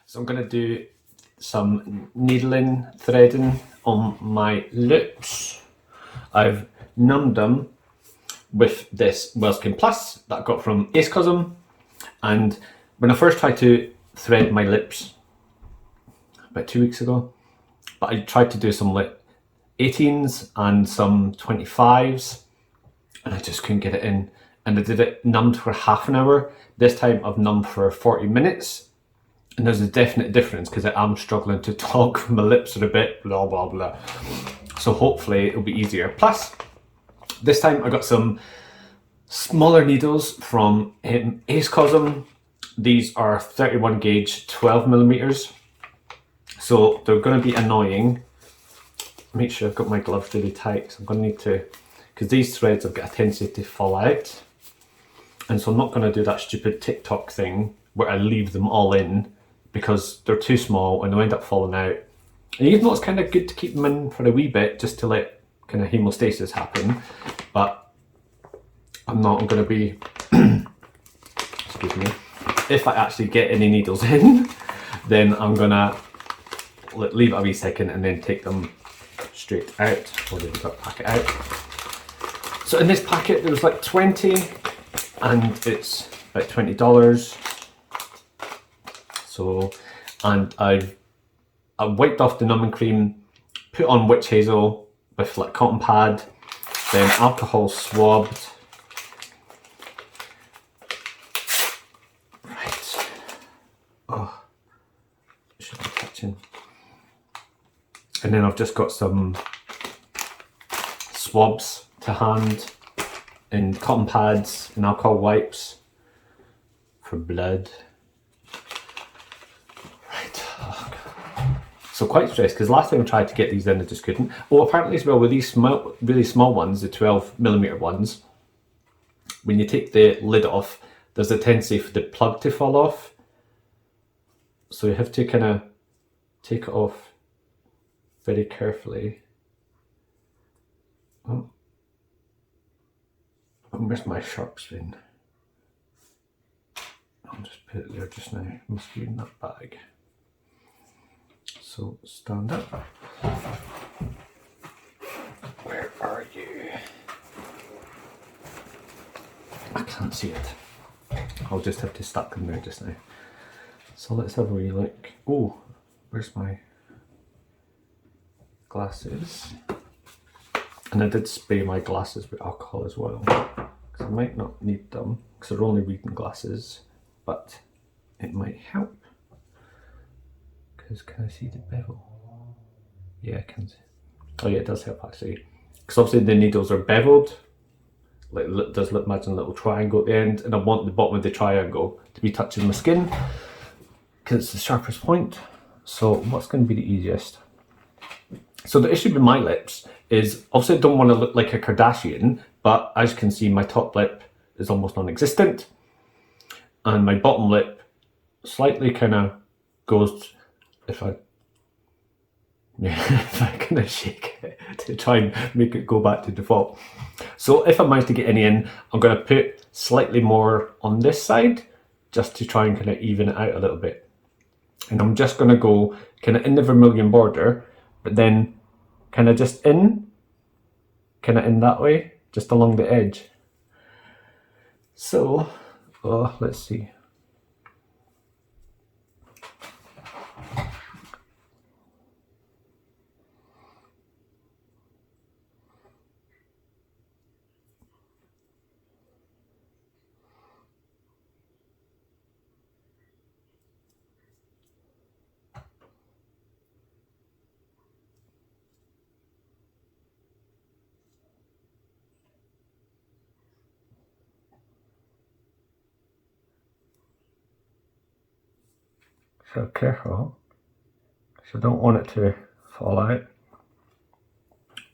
So I'm going to do some needling, threading on my loops. I've numbed them with this Wellskin Plus that I got from Ace Cosm, and when I first tried to thread my lips about 2 weeks ago, but I tried to do some like 18s and some 25s, and I just couldn't get it in. And I did it numbed for half an hour. This time I've numbed for 40 minutes. And there's a definite difference because I am struggling to talk. My lips are a bit blah, blah, blah. So hopefully it'll be easier. Plus, this time I got some smaller needles from Ace Cosm. These are 31 gauge, 12 millimeters. So they're going to be annoying. Make sure I've got my gloves really tight. So I'm going to need to, because these threads have got a tendency to fall out. And so I'm not going to do that stupid TikTok thing where I leave them all in, because they're too small and they'll end up falling out. And even though it's kind of good to keep them in for a wee bit just to let kind of hemostasis happen, but I'm going to be, excuse me, if I actually get any needles in, then I'm going to leave it a wee second and then take them straight out, or they've got to pack it out. So in this packet there was like 20, and it's about $20. So, and I wiped off the numbing cream, put on witch hazel with like cotton pad, then alcohol swabbed. Right. Oh, should be touching. And then I've just got some swabs to hand in cotton pads and alcohol wipes for blood. So quite stressed because last time I tried to get these in, I just couldn't. Oh, apparently as well with these small, really small ones, the 12 millimeter ones, when you take the lid off, there's a tendency for the plug to fall off. So you have to kind of take it off very carefully. Oh, I missed my sharp spoon. I'll just put it there just now. It must be in that bag. So stand up. Where are you? I can't see it. I'll just have to stack them there just now. So let's have a wee look. Oh, where's my glasses? And I did spray my glasses with alcohol as well, because I might not need them because they're only reading glasses, but it might help. Can I see the bevel? Yeah, I can see. Oh yeah, it does help actually. Because obviously the needles are beveled. Like, does imagine a little triangle at the end, and I want the bottom of the triangle to be touching my skin because it's the sharpest point. So what's going to be the easiest? So the issue with my lips is obviously I don't want to look like a Kardashian, but as you can see, my top lip is almost non-existent, and my bottom lip slightly kind of goes. If I kind of shake it to try and make it go back to default. So if I manage to get any in, I'm going to put slightly more on this side just to try and kind of even it out a little bit. And I'm just going to go kind of in the vermilion border, but then kind of just in that way, just along the edge. So, let's see. So careful, so I don't want it to fall out.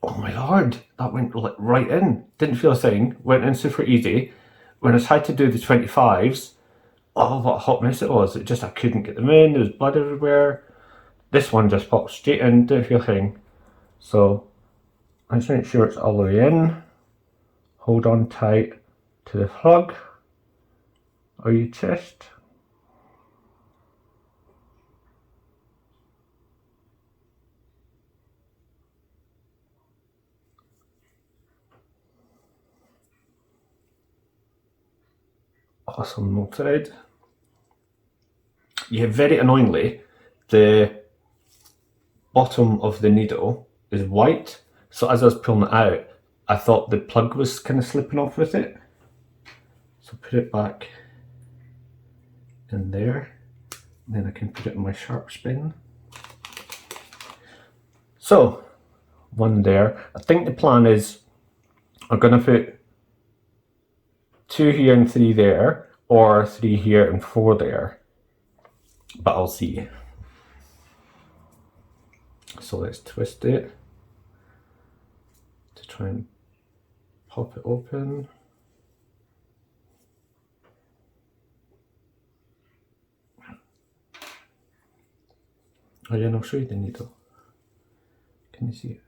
Oh my lord, that went like right in. Didn't feel a thing, went in super easy. When I tried to do the 25s, oh what a hot mess it was. It just, I couldn't get them in, there was blood everywhere. This one just popped straight in, didn't feel a thing. So I just make sure it's all the way in. Hold on tight to the plug or your chest. Awesome, no thread. Yeah, very annoyingly, the bottom of the needle is white, so as I was pulling it out, I thought the plug was kind of slipping off with it. So put it back in there, and then I can put it in my sharp spin. So, one there. I think the plan is I'm going to put 2 here and 3 there, or 3 here and 4 there, but I'll see. So let's twist it to try and pop it open. Oh yeah, and I'll show you the needle. Can you see it?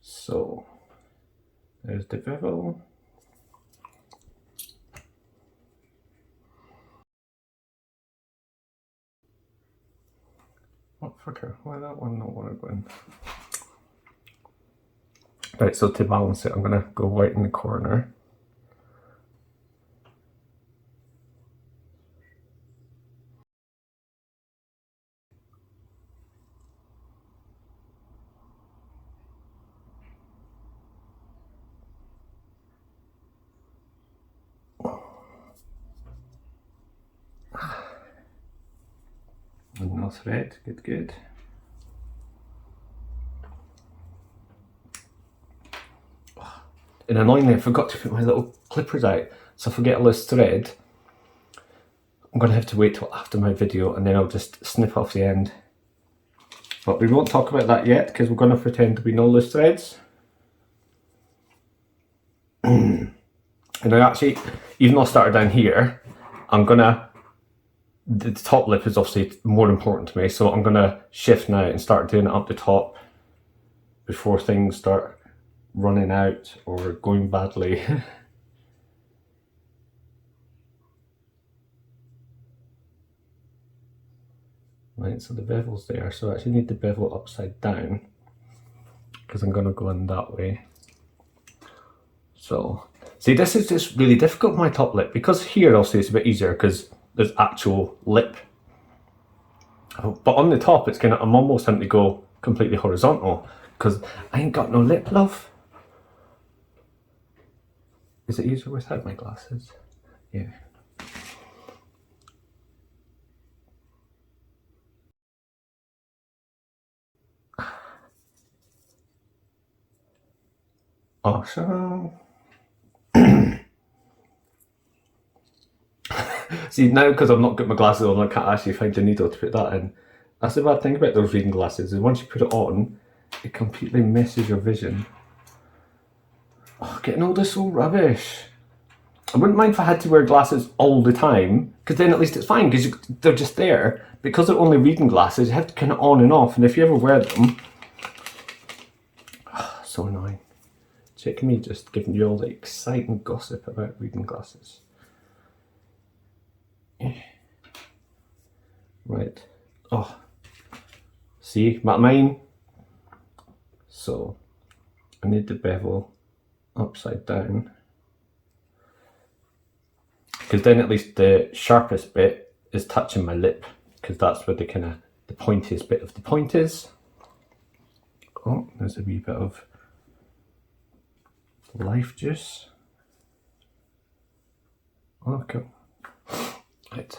So there's the bevel. Oh fucker, why that one not want to go in? Right, so to balance it, I'm gonna go white in the corner. And no thread, good, good. And annoyingly, I forgot to put my little clippers out, so if I get a loose thread, I'm going to have to wait till after my video and then I'll just snip off the end. But we won't talk about that yet because we're going to pretend to be no loose threads. And I actually, even though I started down here, I'm going to, the top lip is obviously more important to me, so I'm going to shift now and start doing it up the top before things start running out or going badly. Right, so the bevel's there, so I actually need the bevel upside down because I'm going to go in that way. So, see, this is just really difficult with my top lip because here I'll say it's a bit easier because there's actual lip. But on the top, it's kind of, I'm almost having to go completely horizontal because I ain't got no lip, love. Is it easier without my glasses? Yeah. Awesome. See, now because I've not got my glasses on, I can't actually find the needle to put that in. That's the bad thing about those reading glasses, is once you put it on, it completely messes your vision. Oh, getting all this so rubbish. I wouldn't mind if I had to wear glasses all the time, because then at least it's fine, because they're just there. Because they're only reading glasses, you have to kind of on and off, and if you ever wear them... Oh, so annoying. Check me just giving you all the exciting gossip about reading glasses. Right. Oh. See, mine. So, I need the bevel upside down. Because then at least the sharpest bit is touching my lip. Because that's where the kind of, the pointiest bit of the point is. Oh, there's a wee bit of life juice. Oh, cool. Right.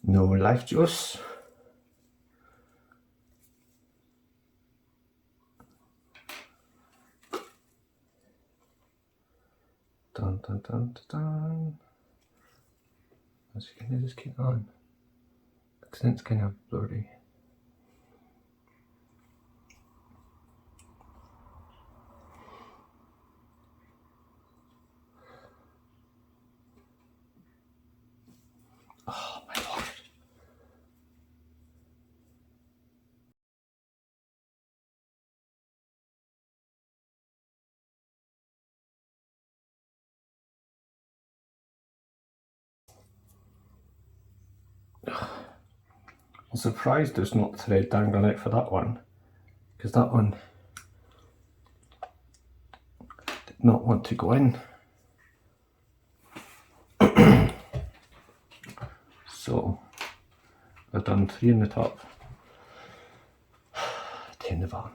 No life juice. Dun dun dun dun dun. As you can just keep on. Because it's kind of blurry. Oh my lord. I'm surprised there's not thread dangling out for that one, because that one did not want to go in. So I've done 3 in the top, 2 in the bottom.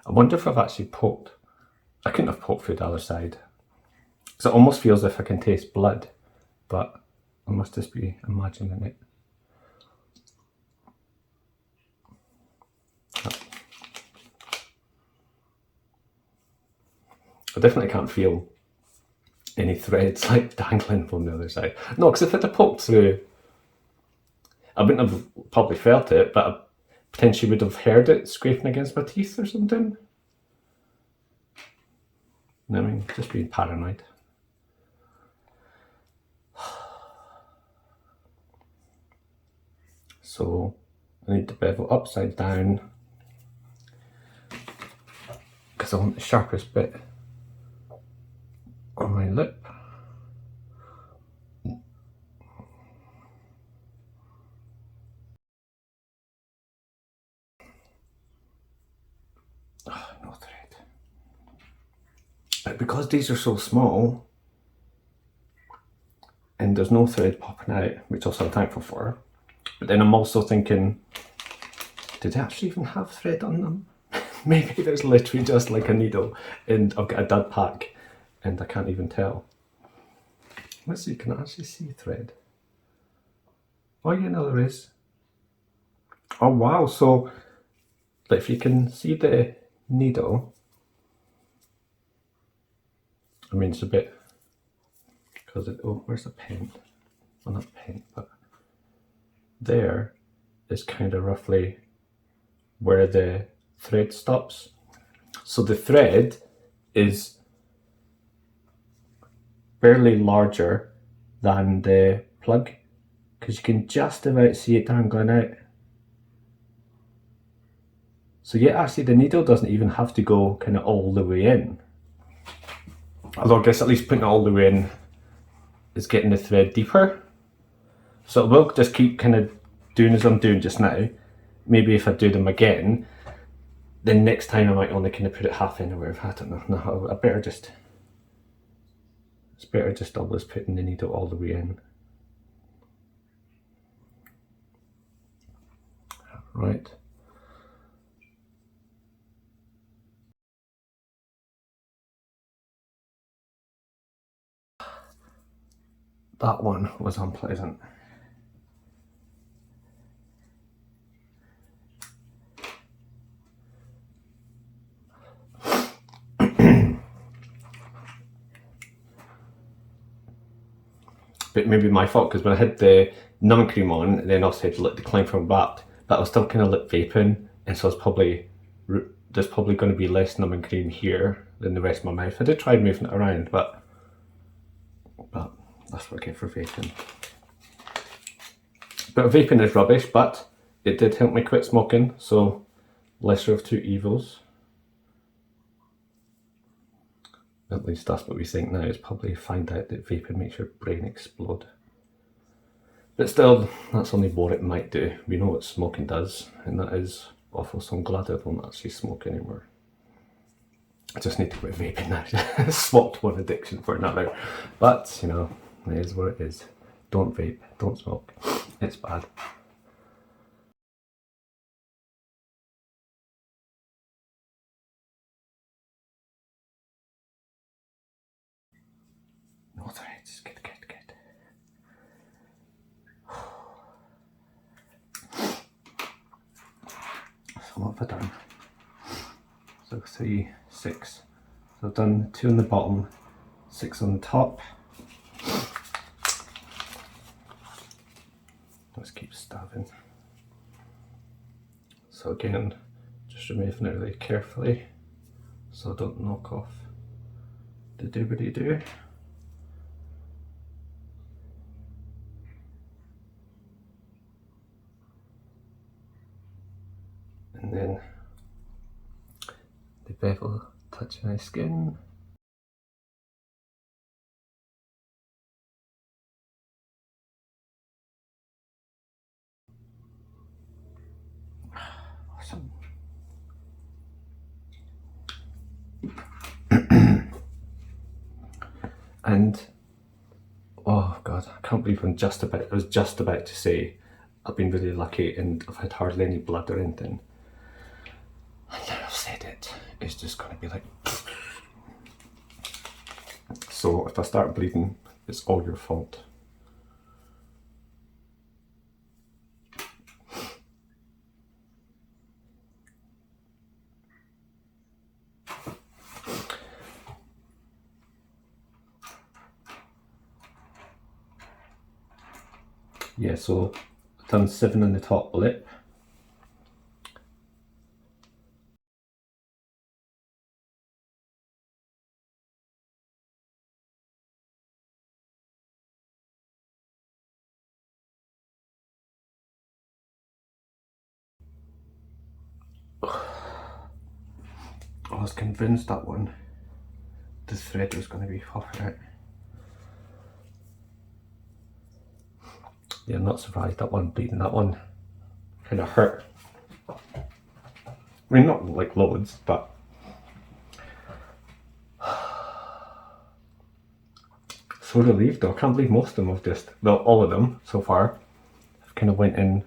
I wonder if I've actually poked. I couldn't have poked through the other side. So it almost feels as if I can taste blood, but I must just be imagining it. I definitely can't feel any threads like dangling from the other side. No, because if I'd have poked through, I wouldn't have probably felt it, but I potentially would have heard it scraping against my teeth or something. I mean, just being paranoid. So I need to bevel upside down because I want the sharpest bit on my lip. Oh, no thread. But because these are so small and there's no thread popping out, which also I'm thankful for, but then I'm also thinking, did they actually even have thread on them? Maybe there's literally just like a needle and I've got a dud pack and I can't even tell. Let's see, can I actually see thread? Oh yeah, no there is. Oh wow, so if you can see the needle, I mean it's a bit, because it, oh where's the pen? Well not pen, but there is kind of roughly where the thread stops. So the thread is barely larger than the plug, because you can just about see it dangling out. So yeah, actually the needle doesn't even have to go kind of all the way in. Although I guess at least putting it all the way in is getting the thread deeper. So it will just keep kind of doing as I'm doing just now. Maybe if I do them again, then next time I might only kind of put it half in or whatever. I don't know. No, I better just, it's better just always putting the needle all the way in. Right. That one was unpleasant. But maybe my fault, because when I had the numbing cream on, and then also had to lip decline from wrapped, but I was still kind of lip vaping, and so it's probably, there's probably going to be less numbing cream here than the rest of my mouth. I did try moving it around, but that's what I get for vaping. But vaping is rubbish, but it did help me quit smoking, so lesser of two evils. At least that's what we think now, is probably find out that vaping makes your brain explode. But still, that's only what it might do. We know what smoking does, and that is awful, so I'm glad I don't actually smoke anymore. I just need to quit vaping now. Swapped one addiction for another. But, you know, it is what it is. Don't vape, don't smoke. It's bad. No threads, good, good, good. So what have I done? So 3, 6. So I've done 2 on the bottom, 6 on the top. Let's keep stabbing. So again, just Just removing it really carefully so I don't knock off the doobly-doo. And then the bevel touching my skin. Awesome. And oh god, I can't believe I was just about to say I've been really lucky and I've had hardly any blood or anything. And now I've said it, it's just going to be like... So if I start bleeding, it's all your fault. Yeah, so I've done 7 on the top lip. I was convinced that one, the thread was going to be popping out. Yeah, I'm not surprised that one bleeding. That one kind of hurt. I mean, not like loads, but so relieved though. I can't believe most of them have just, well, all of them so far have kind of went in,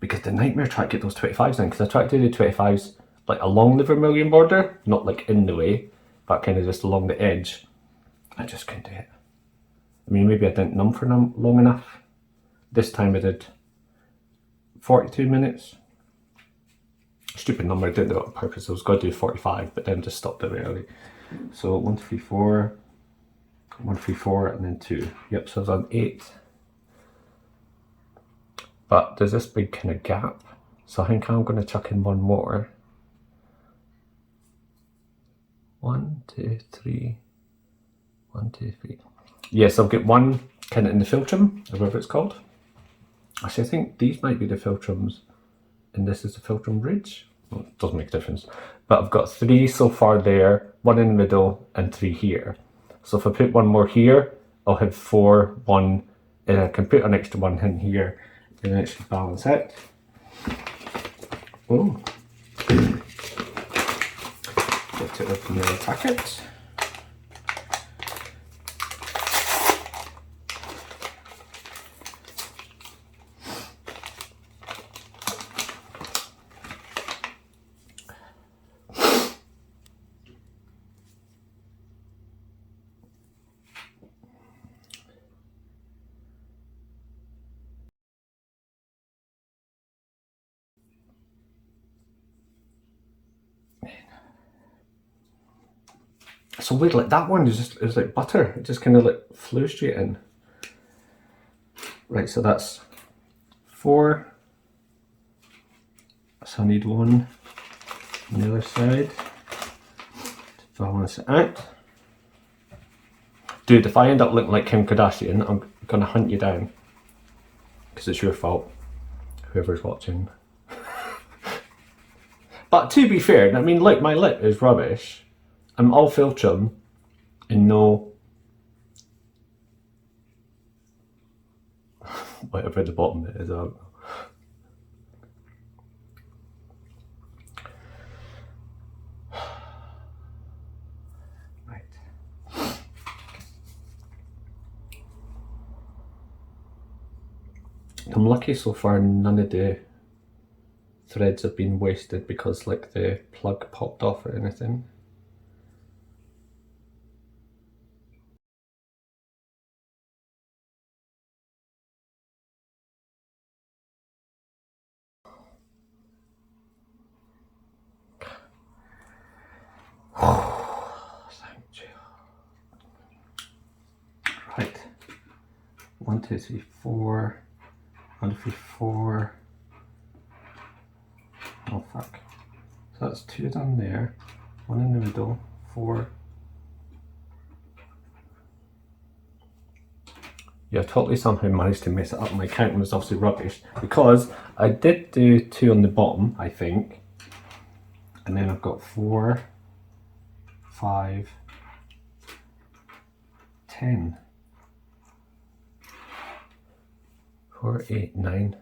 because the nightmare trying to get those 25s in, because I tried to do 25s like along the vermilion border, not like in the way, but kind of just along the edge. I just couldn't do it. I mean, maybe I didn't numb for long enough. This time I did 42 minutes. Stupid number, I didn't do it on purpose. I was going to do 45, but then just stopped it very early. So 1, 3, 4, 1, 3, 4, and then 2. Yep, so I've done 8. But there's this big kind of gap, so I think I'm going to chuck in one more. 1, 2, 3. 1, 2, 3. Yes, I'll get one kind of in the philtrum, or whatever it's called. Actually, I think these might be the philtrums, and this is the philtrum ridge. Well, it doesn't make a difference. But I've got 3 so far there, 1 in the middle, and 3 here. So if I put one more here, I'll have 4, 1, and I can put an extra one in here, and then it should balance out. Oh. Get it open the packet. So weird, like that one is just, it's like butter. It just kind of like flew straight in. Right, so that's 4. So I need 1 on the other side to balance it out. Dude, if I end up looking like Kim Kardashian, I'm gonna hunt you down. Because it's your fault, whoever's watching. But to be fair, I mean, look, my lip is rubbish. I'm all philtrum and no whatever at the bottom it is. Right. I'm lucky so far none of the threads have been wasted because like the plug popped off or anything. Thank you. Right. 1, 2, 3, 4. 1, 2, 3, 4. Oh fuck. that's 2 done there, 1 in the middle, 4. Yeah, I totally somehow managed to mess it up. My counting was obviously rubbish because I did do 2 on the bottom, I think, and then I've got 4, 5, 10. 4, 8, 9.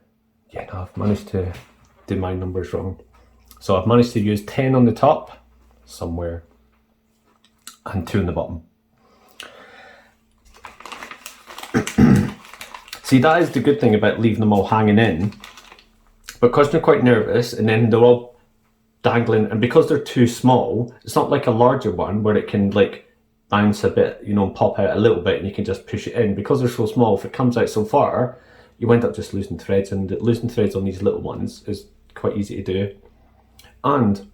Yeah, no, I've managed to do my numbers wrong. So I've managed to use 10 on the top somewhere and 2 on the bottom. See, that is the good thing about leaving them all hanging in, because you're quite nervous and then they're all dangling, and because they're too small, it's not like a larger one where it can like bounce a bit, you know, and pop out a little bit and you can just push it in. Because they're so small, if it comes out so far, you end up just losing threads, and losing threads on these little ones is quite easy to do. And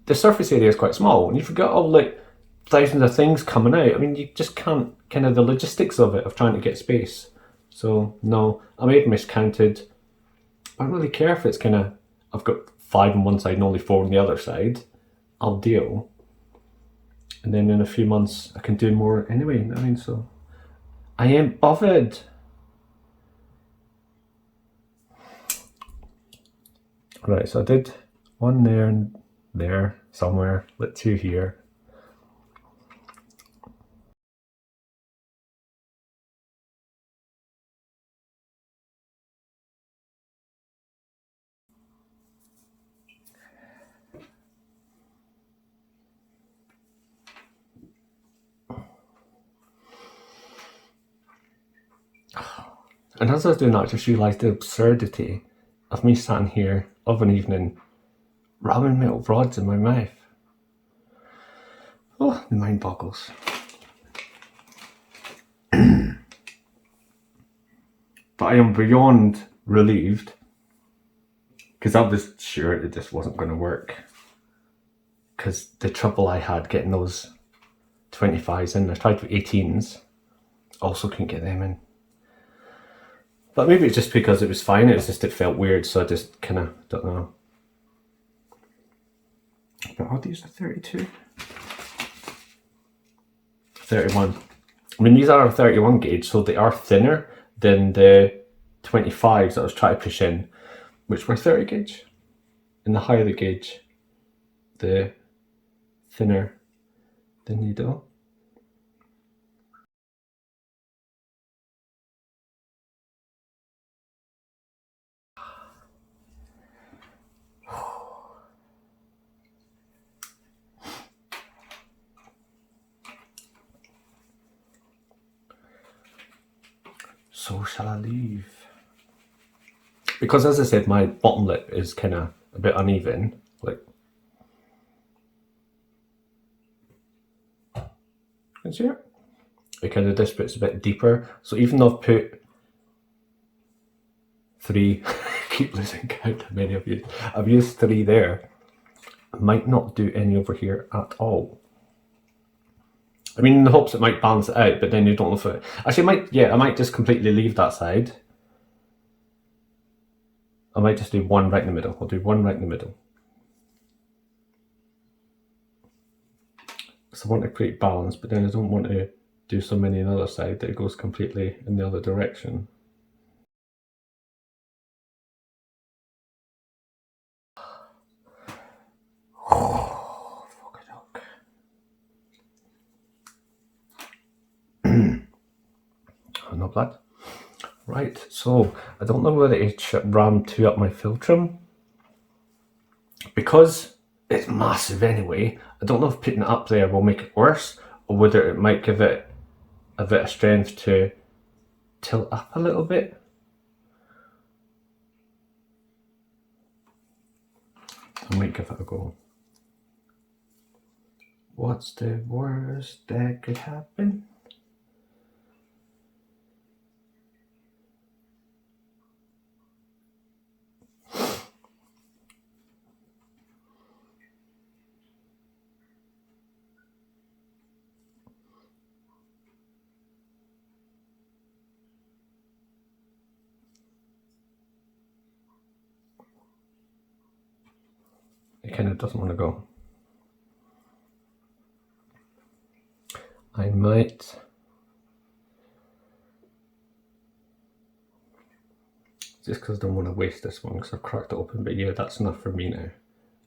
the surface area is quite small, and you've got all like thousands of things coming out. I mean, you just can't, kind of the logistics of it, of trying to get space. So no, I may have miscounted. I don't really care if it's kind of, I've got 5 on one side and only 4 on the other side. I'll deal. And then in a few months I can do more anyway. I mean, so I ain't bothered. Right, so I did 1 there and there somewhere, like 2 here. And as I was doing that, I just realised the absurdity of me sitting here of an evening ramming metal rods in my mouth. Oh, the mind boggles. But I am beyond relieved, because I was sure that this wasn't going to work. Because the trouble I had getting those 25s in, I tried with 18s, also couldn't get them in. But maybe it's just because it was fine, it was just, it felt weird, so I just kind of, don't know. But are these a 32? 31. I mean, these are a 31 gauge, so they are thinner than the 25s that I was trying to push in, which were 30 gauge. And the higher the gauge, the thinner the needle. So shall I leave? Because as I said, my bottom lip is kind of a bit uneven, like, can you see it? Because this bit's a bit deeper. So even though I've put 3, keep losing count how many I've used. I've used 3 there. I might not do any over here at all. I mean, in the hopes it might balance it out, but then you don't know if it... Actually, I might just completely leave that side. I might just do 1 right in the middle. I'll do 1 right in the middle. So I want to create balance, but then I don't want to do so many on the other side that it goes completely in the other direction. Oh, fuck it up. Oh, not bad. Right, so I don't know whether to ram 2 up my philtrum, because it's massive anyway. I don't know if putting it up there will make it worse, or whether it might give it a bit of strength to tilt up a little bit. I might give it a go. What's the worst that could happen? kind of doesn't want to go. I might just because I don't want to waste this one because I've cracked it open, but yeah, that's enough for me now.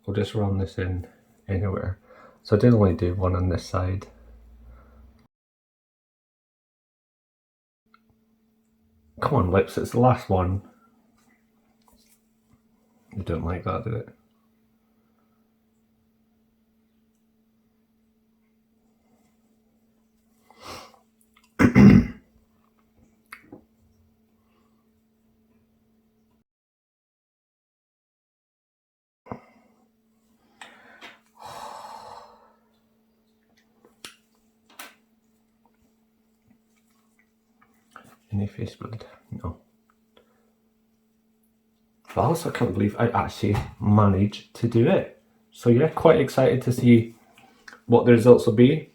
I'll just run this in anywhere. So I did only do one on this side. Come on, lips, it's the last one. You don't like that, do it? Any face blood? No. But also I can't believe I actually managed to do it. So yeah, quite excited to see what the results will be.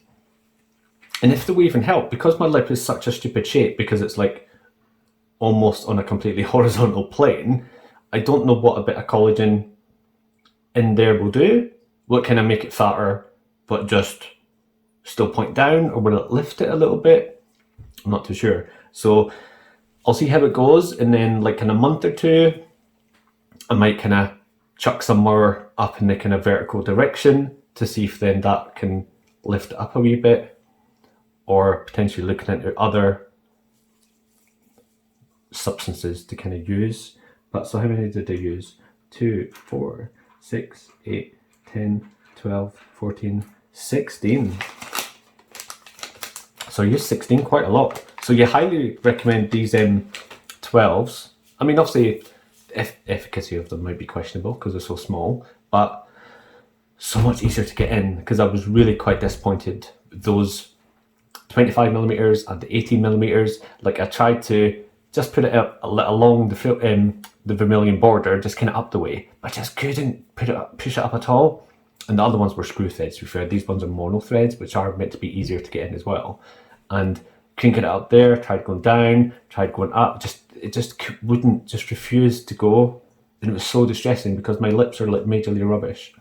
And if they will even help, because my lip is such a stupid shape, because it's like almost on a completely horizontal plane, I don't know what a bit of collagen in there will do. Will it kind of make it fatter, but just still point down, or will it lift it a little bit? I'm not too sure. So I'll see how it goes, and then like in a month or two, I might kind of chuck some more up in the kind of vertical direction to see if then that can lift it up a wee bit, or potentially looking into other substances to kind of use. But so how many did I use? 2, 4, 6, 8, 10, 12, 14, 16. So I used 16 quite a lot. So you highly recommend these 12s. I mean, obviously, efficacy of them might be questionable because they're so small, but so much easier to get in, because I was really quite disappointed with those 25mm and the 18mm. Like I tried to just put it up along the vermilion border, just kind of up the way, but I just couldn't push it up at all. And the other ones were screw threads, to be fair. These ones are mono threads, which are meant to be easier to get in as well. And couldn't get it up there, tried going down, tried going up, it just wouldn't, just refused to go. And it was so distressing because my lips are like majorly rubbish.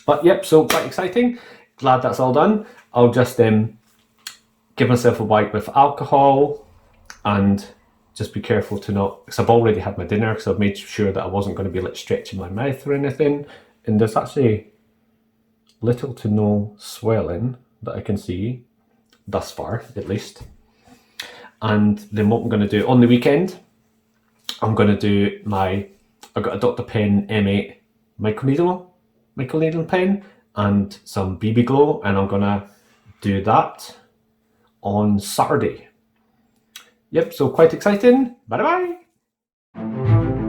But yep, so quite exciting. Glad that's all done. I'll just give myself a wipe with alcohol and just be careful to not, because I've already had my dinner, because I've made sure that I wasn't going to be like stretching my mouth or anything. And there's actually little to no swelling that I can see, thus far at least. And then what I'm going to do on the weekend, I'm going to do I've got a Dr. Pen M8 microneedling pen and some BB Glow, and I'm going to do that on Saturday. Yep, so quite exciting. Bye bye.